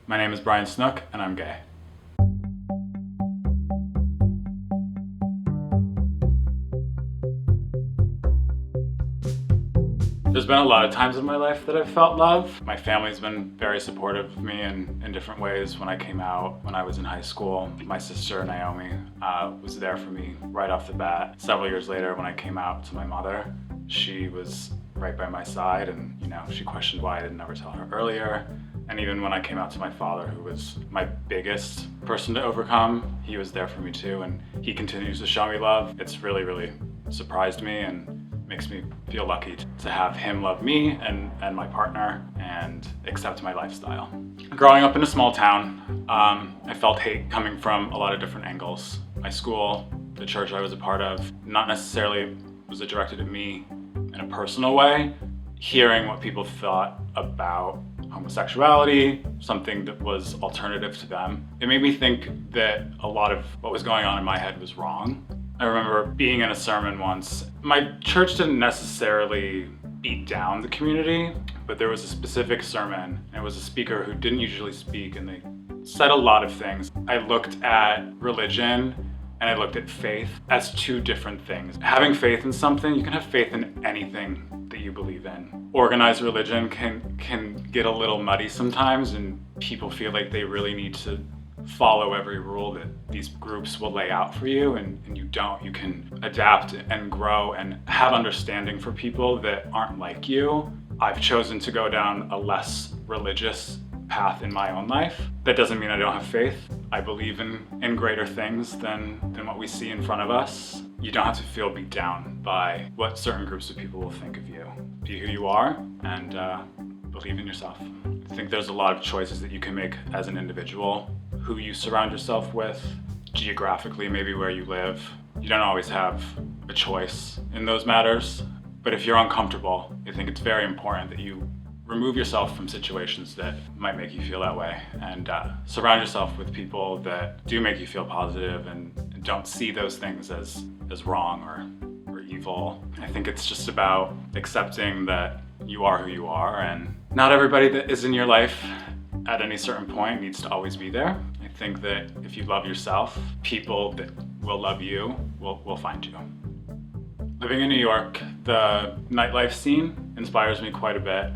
My name is Brian Snook, and I'm gay. There's been a lot of times in my life that I've felt love. My family's been very supportive of me in different ways. When I came out, when I was in high school, my sister Naomi was there for me right off the bat. Several years later, when I came out to my mother, she was right by my side, and she questioned why I didn't ever tell her earlier. And even when I came out to my father, who was my biggest person to overcome, he was there for me too, and he continues to show me love. It's really, really surprised me and makes me feel lucky to have him love me and my partner and accept my lifestyle. Growing up in a small town, I felt hate coming from a lot of different angles. My school, the church I was a part of, not necessarily was it directed at me in a personal way. Hearing what people thought about homosexuality, something that was alternative to them, it made me think that a lot of what was going on in my head was wrong. I remember being in a sermon once. My church didn't necessarily beat down the community, but there was a specific sermon, and it was a speaker who didn't usually speak, and they said a lot of things. I looked at religion and I looked at faith as two different things. Having faith in something, you can have faith in anything that you believe in. Organized religion can get a little muddy sometimes, and people feel like they really need to follow every rule that these groups will lay out for you, and you don't. You can adapt and grow and have understanding for people that aren't like you. I've chosen to go down a less religious path in my own life. That doesn't mean I don't have faith. I believe in greater things than what we see in front of us. You don't have to feel beat down by what certain groups of people will think of you. Be who you are and believe in yourself. I think there's a lot of choices that you can make as an individual. Who you surround yourself with, geographically, maybe where you live. You don't always have a choice in those matters, but if you're uncomfortable, I think it's very important that you remove yourself from situations that might make you feel that way, and surround yourself with people that do make you feel positive and don't see those things as wrong or evil. I think it's just about accepting that you are who you are, and not everybody that is in your life at any certain point needs to always be there. I think that if you love yourself, people that will love you will find you. Living in New York, the nightlife scene inspires me quite a bit.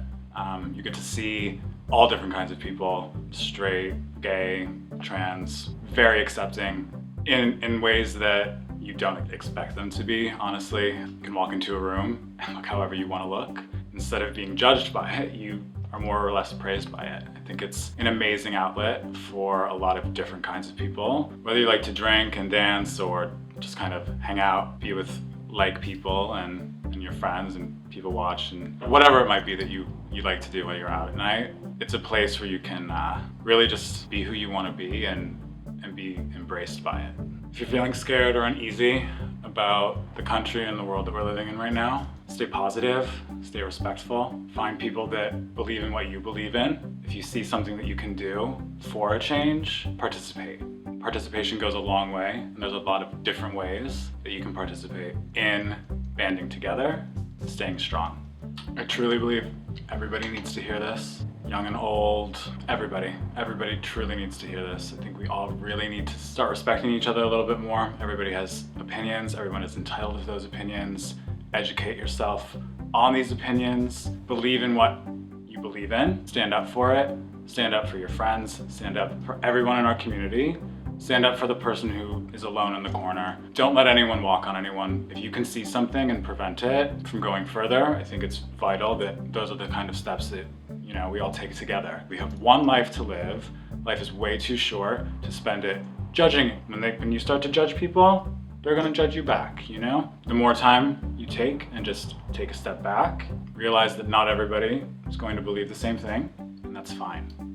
You get to see all different kinds of people, straight, gay, trans, very accepting in ways that you don't expect them to be, honestly. You can walk into a room and look however you want to look. Instead of being judged by it, you are more or less praised by it. I think it's an amazing outlet for a lot of different kinds of people. Whether you like to drink and dance or just kind of hang out, be with like people and your friends and people watch, and whatever it might be that you like to do while you're out at night. It's a place where you can really just be who you want to be and be embraced by it. If you're feeling scared or uneasy about the country and the world that we're living in right now, stay positive, stay respectful, find people that believe in what you believe in. If you see something that you can do for a change, participate. Participation goes a long way, and there's a lot of different ways that you can participate in banding together and staying strong. I truly believe everybody needs to hear this. Young and old, everybody truly needs to hear this. I think we all really need to start respecting each other a little bit more. Everybody has opinions, everyone is entitled to those opinions. Educate yourself on these opinions. Believe in what you believe in. Stand up for it. Stand up for your friends. Stand up for everyone in our community. Stand up for the person who is alone in the corner. Don't let anyone walk on anyone. If you can see something and prevent it from going further, I think it's vital that those are the kind of steps that we all take together. We have one life to live. Life is way too short to spend it judging. When you start to judge people, they're gonna judge you back, The more time you take and just take a step back, realize that not everybody is going to believe the same thing, and that's fine.